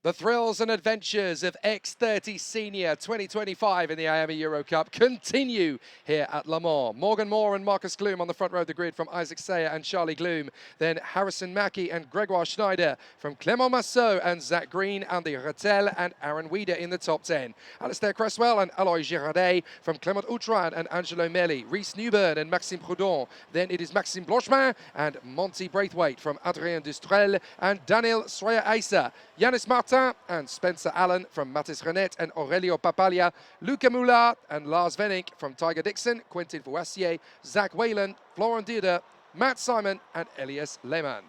The thrills and adventures of X30 Senior 2025 in the Iame Euro Cup continue here at Le Mans. Morgan Moore and Marcus Gloom on the front row of the grid from Isaac Sayer and Charlie Gloom. Then Harrison Mackie and Gregoire Schneider from Clément Massot and Zach Green, Andy Rettel and Aaron Wieder in the top 10. Alistair Cresswell and Alois Girardet from Clément Outram and Angelo Melli. Rhys Newburn and Maxime Proudhon. Then it is Maxime Blanchemin and Monty Braithwaite from Adrien Dustrel and Daniel Sroya-Aissa. Yanis Martin and Spencer Allen from Mathis Renette and Aurelio Papalia, Luca Moula and Lars Venink from Tiger Dixon, Quentin Voisier, Zach Whalen, Florent Dierder, Matt Simon and Elias Lehmann.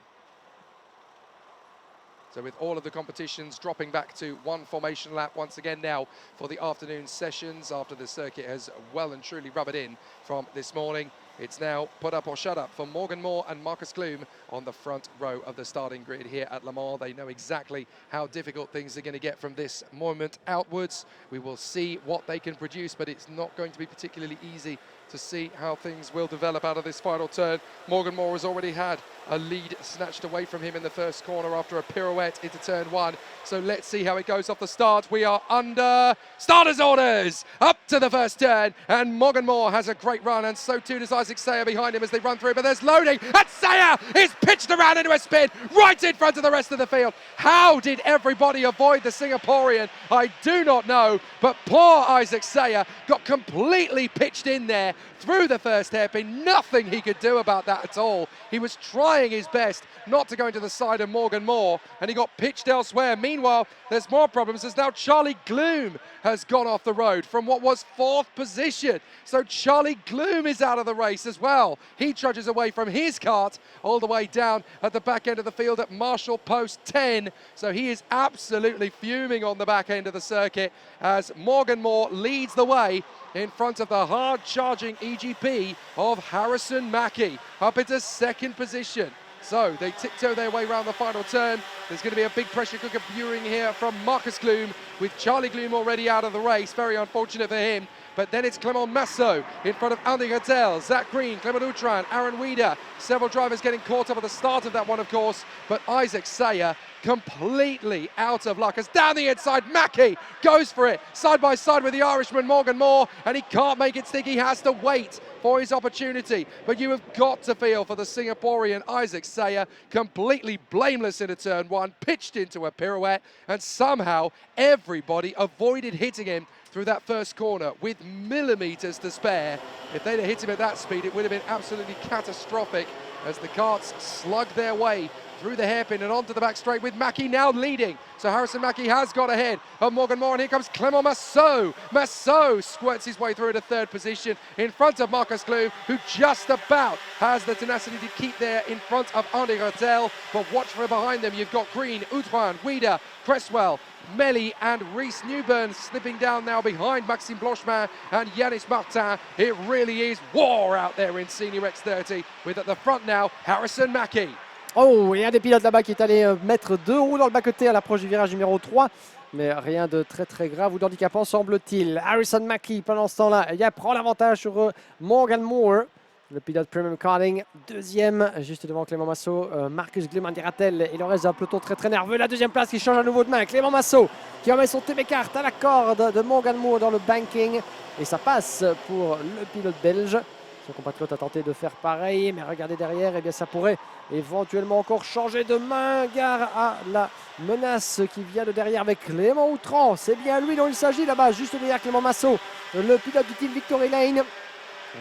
So with all of the competitions dropping back to one formation lap once again now for the afternoon sessions after the circuit has well and truly rubbered in from this morning. It's now put up or shut up for Morgan Moore and Marcus Gloom on the front row of the starting grid here at Le Mans. They know exactly how difficult things are going to get from this moment outwards. We will see what they can produce, but it's not going to be particularly easy to see how things will develop out of this final turn. Morgan Moore has already had a lead snatched away from him in the first corner after a pirouette into turn one. So let's see how it goes off the start. We are under starters orders up to the first turn, and Morgan Moore has a great run, and so too does Isaac Sayer behind him as they run through, but there's loading, and Sayer is pitched around into a spin right in front of the rest of the field. How did everybody avoid the Singaporean? I do not know, but poor Isaac Sayer got completely pitched in there through the first hairpin. Nothing he could do about that at all. He was trying his best not to go into the side of Morgan Moore, and he got pitched elsewhere. Meanwhile, there's more problems as now Charlie Gloom has gone off the road from what was fourth position. So Charlie Gloom is out of the race as well. He trudges away from his kart all the way down at the back end of the field at Marshall Post 10. So he is absolutely fuming on the back end of the circuit as Morgan Moore leads the way in front of the hard-charging EGP of Harrison Mackie up into second position. So they tiptoe their way around the final turn. There's going to be a big pressure cooker brewing here from Marcus Gloom, with Charlie Gloom already out of the race. Very unfortunate for him. But then it's Clément Massot in front of Andy Rettel, Zach Green, Clément Outram, Aaron Wieder. Several drivers getting caught up at the start of that one, of course. But Isaac Sayer completely out of luck as down the inside, Mackie goes for it. Side by side with the Irishman Morgan Moore, and he can't make it stick. He has to wait for his opportunity. But you have got to feel for the Singaporean Isaac Sayer, completely blameless in a turn one, pitched into a pirouette, and somehow everybody avoided hitting him through that first corner with millimeters to spare. If they'd have hit him at that speed, it would have been absolutely catastrophic as the karts slugged their way through the hairpin and onto the back straight, with Mackie now leading. So Harrison Mackie has got ahead of Morgan Moore, and here comes Clément Massot. Massot squirts his way through to third position in front of Marcus Gloom, who just about has the tenacity to keep there in front of Andy Rettel. But watch for behind them, you've got Green, Outram, Wieder, Cresswell, Melli and Rhys Newburn slipping down now behind Maxime Blanchemin and Yanis Martin. It really is war out there in Senior X30, with at the front now Harrison Mackie. Oh, et un des pilotes là-bas qui est allé mettre deux roues dans le bas-côté à l'approche du virage numéro 3. Mais rien de très grave ou d'handicapant semble-t-il. Harrison Mackie, pendant ce temps-là, il prend l'avantage sur Morgan Moore, le pilote Premium Karting. Deuxième, juste devant Clément Massot, Marcus Gloom, Andy Rettel et le reste d'un peloton très nerveux. La deuxième place qui change à nouveau de main. Clément Massot qui remet son TB Kart à la corde de Morgan Moore dans le banking. Et ça passe pour le pilote belge. Son compatriote a tenté de faire pareil, mais regardez derrière, eh bien ça pourrait éventuellement encore changer de main. Gare à la menace qui vient de derrière avec Clément Outram. C'est bien lui dont il s'agit là-bas, juste derrière Clément Massot, le pilote du team Victory Lane.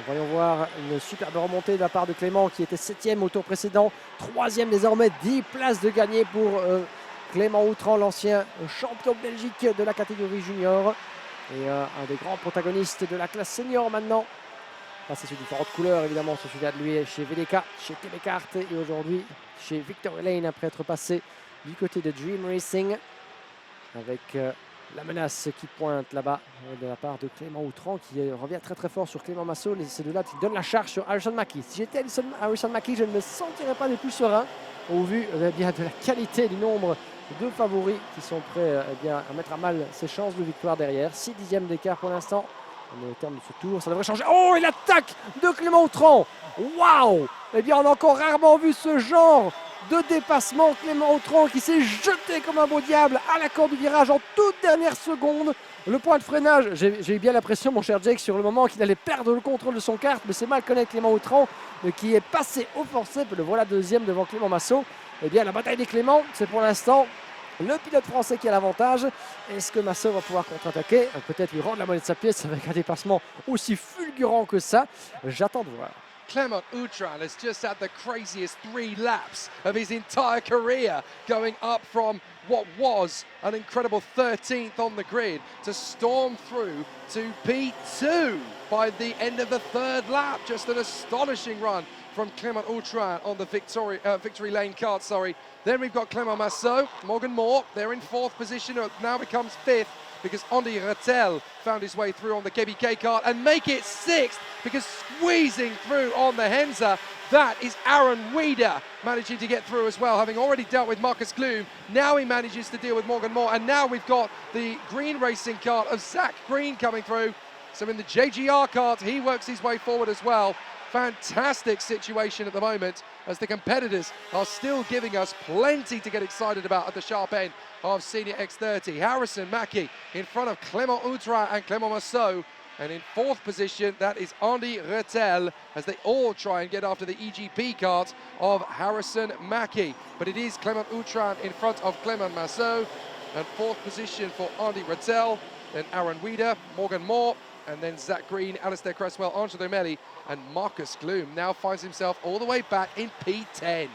Voyons voir une superbe remontée de la part de Clément qui était 7e au tour précédent. 3e désormais, 10 places de gagné pour Clément Outram, l'ancien champion de Belgique de la catégorie junior. Et un des grands protagonistes de la classe senior maintenant. Passé sous différentes couleurs, évidemment, on se souvient de lui chez VDK, chez TB Kart et aujourd'hui chez Victory Lane après être passé du côté de Dream Racing avec la menace qui pointe là-bas de la part de Clément Outram qui revient très fort sur Clément Massot. Ces deux-là qui donnent la charge sur Harrison Mackie. Si j'étais Harrison Mackie, je ne me sentirais pas les plus serein au vu bien, de la qualité du nombre de favoris qui sont prêts à mettre à mal ses chances de victoire derrière. 6 dixièmes d'écart pour l'instant. On est au terme de ce tour, ça devrait changer. Oh, et l'attaque de Clément Outram. Waouh! Eh bien, on a encore rarement vu ce genre de dépassement. Clément Autran qui s'est jeté comme un beau diable à la corde du virage en toute dernière seconde. Le point de freinage, j'ai eu bien l'impression, mon cher Jake, sur le moment qu'il allait perdre le contrôle de son kart, mais c'est mal connaître Clément Autran qui est passé au forceps. Le voilà deuxième devant Clément Massot. Eh bien, la bataille des Cléments, c'est pour l'instant le pilote français qui a l'avantage. Est-ce que Massot va pouvoir contre-attaquer? Peut-être lui rendre la monnaie de sa pièce avec un dépassement aussi fulgurant que ça. J'attends de voir. Clement Outram has just had the craziest 3 laps of his entire career, going up from what was an incredible 13th on the grid to storm through to P2 by the end of the 3rd lap. Just an astonishing run from Clement Outram on the victory lane card. Then we've got Clément Massot, Morgan Moore. They're in 4th position. It now becomes 5th because Andy Rattel found his way through on the KBK card and make it 6th because squeezing through on the Henza, that is Aaron Weeder managing to get through as well, having already dealt with Marcus Gloom. Now he manages to deal with Morgan Moore, and now we've got the green racing cart of Zach Green coming through. So in the JGR cart, he works his way forward as well. Fantastic situation at the moment as the competitors are still giving us plenty to get excited about at the sharp end of Senior X30. Harrison Mackie in front of Clément Outram and Clément Massot. And in 4th position, that is Andy Rattel as they all try and get after the EGP cart of Harrison Mackie. But it is Clément Outram in front of Clément Massot. And 4th position for Andy Rattel, then Aaron Weeder, Morgan Moore, and then Zach Green, Alistair Cresswell, Angelo Melli, and Marcus Gloom now finds himself all the way back in P10.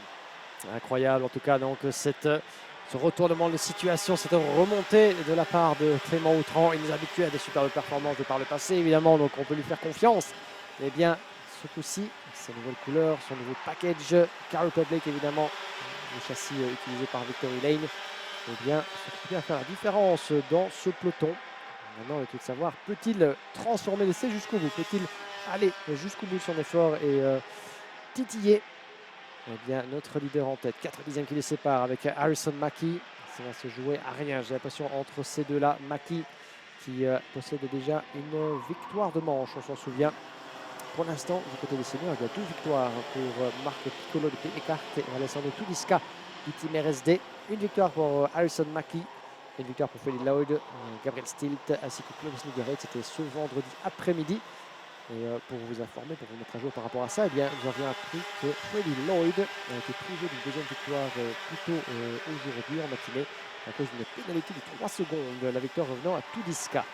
Incroyable en tout cas, donc ce retournement de situation, cette remontée de la part de Clément Autran. Il nous a habitués à des superbes performances de par le passé évidemment, donc on peut lui faire confiance. Eh bien, ce coup-ci, sa nouvelle couleur, son nouveau package, Car Republic évidemment, le châssis utilisé par Victory Lane, eh bien, ça peut bien faire la différence dans ce peloton. Maintenant, le tout de savoir, peut-il transformer l'essai jusqu'au bout? Peut-il aller jusqu'au bout de son effort et titiller eh bien, notre leader en tête? 4 dixièmes qui les séparent avec Harrison Mackie. Ça va se jouer à rien, j'ai l'impression, entre ces deux-là. Mackie qui possède déjà une victoire de manche, on s'en souvient. Pour l'instant, du côté des seniors, il y a 2 victoires pour Marc Piccolo de Pécart et Alessandro Tudiska du Team RSD. Une victoire pour Harrison Mackie. Une victoire pour Freddy Lloyd, Gabriel Stilt ainsi que Clovis Nigueret. C'était ce vendredi après-midi. Et pour vous informer, pour vous mettre à jour par rapport à ça, eh bien, nous avions appris que Freddy Lloyd a été privé d'une deuxième victoire plus tôt aujourd'hui en matinée à cause d'une pénalité de 3 secondes. La victoire revenant à Tudiska.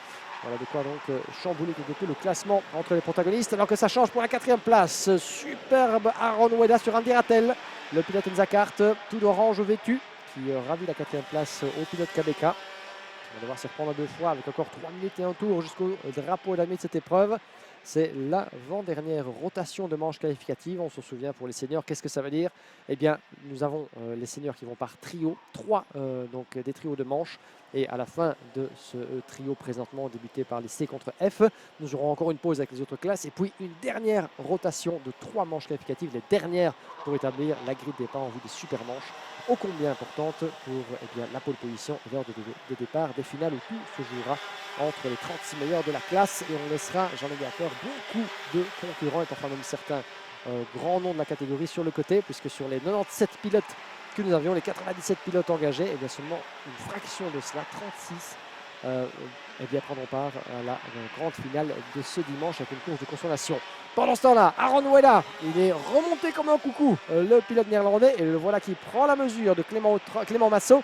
Voilà de quoi donc chambouler quelque peu le classement entre les protagonistes. Alors que ça change pour la 4e place. Superbe Aaron Ueda sur Andy Rattel. Le pilote Nzakart, tout d'orange vêtu, qui ravit la 4e place au pilote KBK. On va devoir se reprendre 2 fois avec encore 3 minutes et un tour jusqu'au drapeau d'ami de cette épreuve. C'est l'avant-dernière rotation de manche qualificative. On se souvient pour les seniors, qu'est-ce que ça veut dire? Eh bien, nous avons les seniors qui vont par trio, 3 donc des trios de manches. Et à la fin de ce trio présentement débuté par les C contre F, nous aurons encore une pause avec les autres classes et puis une dernière rotation de 3 manches qualificatives, les dernières pour établir la grille de départ en vue des super manches, ô combien importante pour la pole position et l'heure de départ des finales où tout se jouera entre les 36 meilleurs de la classe et on laissera, j'en ai bien peur, beaucoup de concurrents et parfois même certains grands noms de la catégorie sur le côté, puisque sur les 97 pilotes que nous avions, les 97 pilotes engagés, et bien seulement une fraction de cela, 36, prendront part à la grande finale de ce dimanche avec une course de consolation. Pendant ce temps-là, Aaron Ueda, il est remonté comme un coucou, le pilote néerlandais, et le voilà qui prend la mesure de Clément Massot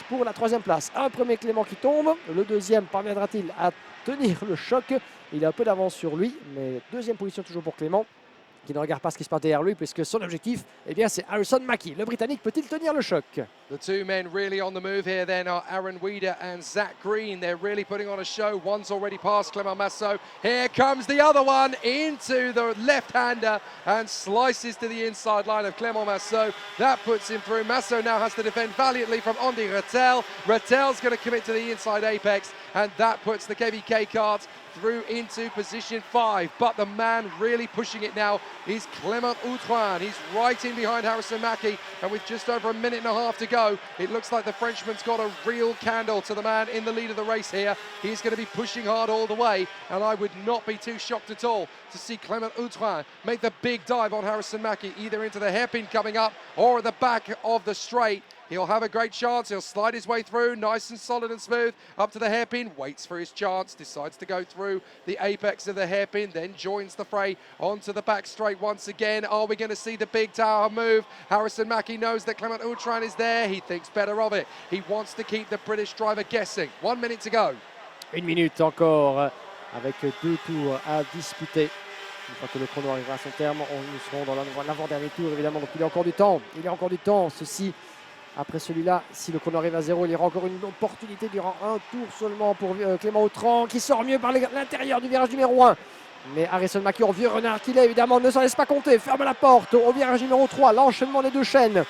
pour la 3e place. Un premier Clément qui tombe, le deuxième parviendra-t-il à tenir le choc? Il a un peu d'avance sur lui, mais 2e position toujours pour Clément, qui ne regarde pas ce qui se passe derrière lui, puisque son objectif, eh bien, c'est Harrison Mackie. Le Britannique peut-il tenir le choc? The 2 men really on the move here then are Aaron Weeder and Zach Green. They're really putting on a show. One's already passed Clément Massot. Here comes the other one into the left-hander and slices to the inside line of Clément Massot. That puts him through. Massot now has to defend valiantly from Andy Rattel. Rattel's going to commit to the inside apex, and that puts the KVK cards through into position 5. But the man really pushing it now is Clément Outrin. He's right in behind Harrison Mackie, and with just over a minute and a half to go, it looks like the Frenchman's got a real candle to the man in the lead of the race here. He's going to be pushing hard all the way, and I would not be too shocked at all to see Clément Outrin make the big dive on Harrison Mackie, either into the hairpin coming up or at the back of the straight. He'll have a great chance. He'll slide his way through, nice and solid and smooth, up to the hairpin, waits for his chance, decides to go through the apex of the hairpin, then joins the fray onto the back straight once again. Are we going to see the big tower move? Harrison Mackie knows that Clément Outrin is there. He thinks better of it. He wants to keep the British driver guessing. 1 minute to go. Une minute encore, avec 2 tours à disputer. Une fois que le chrono arrivera à son terme, nous serons dans l'avant-dernier tour, évidemment. Donc il y a encore du temps. Il y a encore du temps. Ceci, après celui-là, si le chrono arrive à 0, il y aura encore une opportunité durant un tour seulement pour Clément Outrin, qui sort mieux par l'intérieur du virage numéro 1. Mais Harrison Mackie, en vieux renard qu'il est, évidemment, ne s'en laisse pas compter. Ferme la porte au virage numéro 3. L'enchaînement des deux chaînes.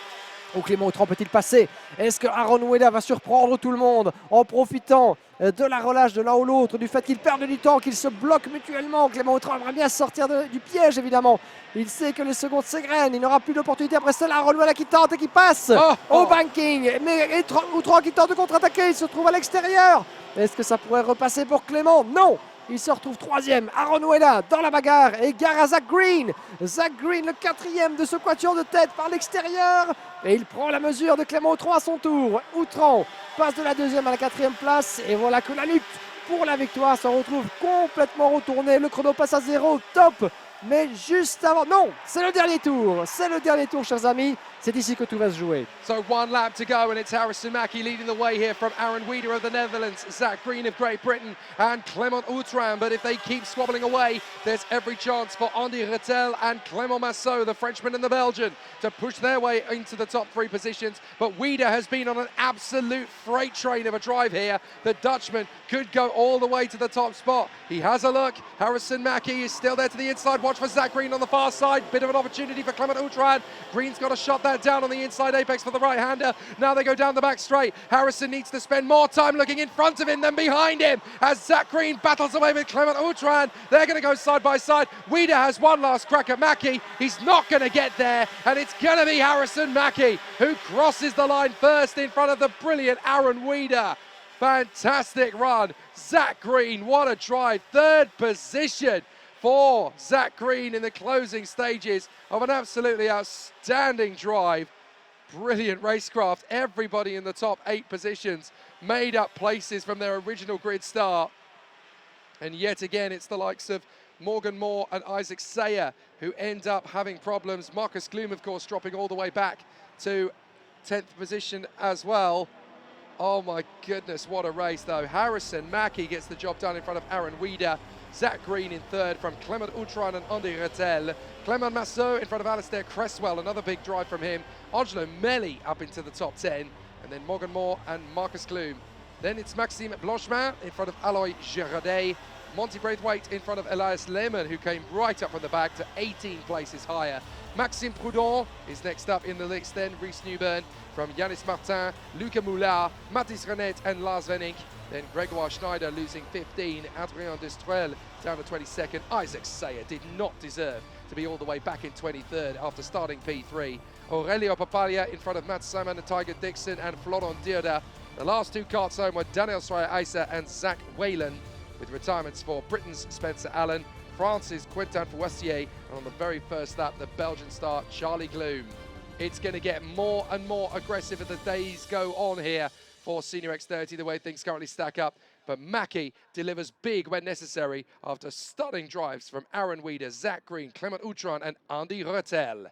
Où Clément Outrin peut-il passer? Est-ce que Aaron Weda va surprendre tout le monde en profitant de la relâche de l'un ou l'autre, du fait qu'ils perdent du temps, qu'ils se bloquent mutuellement? Clément Outrin aimerait bien sortir du piège, évidemment. Il sait que les secondes s'égrènent, il n'aura plus d'opportunité après cela. Aaron Weda qui tente et qui passe au banking. Mais Outrin qui tente de contre-attaquer, il se trouve à l'extérieur. Est-ce que ça pourrait repasser pour Clément? Non! Il se retrouve 3e, Aaron Weda dans la bagarre, égare à Zach Green. Zach Green, le 4e de ce quatuor de tête par l'extérieur. Et il prend la mesure de Clément Outrin à son tour. Outran passe de la 2e à la 4e place. Et voilà que la lutte pour la victoire se retrouve complètement retournée. Le chrono passe à 0, top. Mais juste avant, non, c'est le dernier tour. C'est le dernier tour, chers amis. C'est ici que tout va se jouer. So 1 lap to go, and it's Harrison Mackie leading the way here from Aaron Weda of the Netherlands, Zach Green of Great Britain, and Clément Outrin. But if they keep squabbling away, there's every chance for Andy Rettel and Clément Massot, the Frenchman and the Belgian, to push their way into the top 3 positions. But Weda has been on an absolute freight train of a drive here. The Dutchman could go all the way to the top spot. He has a look. Harrison Mackie is still there to the inside. Watch for Zach Green on the far side. Bit of an opportunity for Clément Outrin. Green's got a shot that down on the inside apex for the right-hander. Now they go down the back straight. Harrison needs to spend more time looking in front of him than behind him as Zach Green battles away with Clément Outrin. They're going to go side by side. Weda has one last crack at Mackie. He's not going to get there, and it's going to be Harrison Mackie who crosses the line first in front of the brilliant Aaron Weda. Fantastic run. Zach Green, what a drive. 3rd position for Zach Green in the closing stages of an absolutely outstanding drive. Brilliant racecraft. Everybody in the top 8 positions made up places from their original grid start. And yet again, it's the likes of Morgan Moore and Isaac Sayer who end up having problems. Marcus Gloom, of course, dropping all the way back to 10th position as well. Oh my goodness, what a race though. Harrison Mackie gets the job done in front of Aaron Weda. Zach Green in 3rd from Clément Outrin and Andy Rettel. Clément Massot in front of Alistair Cresswell, another big drive from him. Angelo Melli up into the top 10. And then Morgan Moore and Marcus Gloom. Then it's Maxime Blanchemin in front of Aloy Girardet. Monty Braithwaite in front of Elias Lehmann, who came right up from the back to 18 places higher. Maxime Prudhomme is next up in the list then. Rhys Newburn from Yanis Martin, Luca Moulard, Mathis Renet and Lars Venink. Then Gregoire Schneider losing 15, Adrien Destrel down to 22nd. Isaac Sayer did not deserve to be all the way back in 23rd after starting P3. Aurelio Papalia in front of Matt Simon and Tiger Dixon and Florent Dioda. The last 2 carts home were Daniel Sraya-Isa and Zach Whalen, with retirements for Britain's Spencer Allen, France's Quentin Fouassier, and on the very first lap, the Belgian star Charlie Gloom. It's going to get more and more aggressive as the days go on here for Senior X30, the way things currently stack up. But Mackie delivers big when necessary after stunning drives from Aaron Weda, Zach Green, Clément Outrin and Andy Rettel.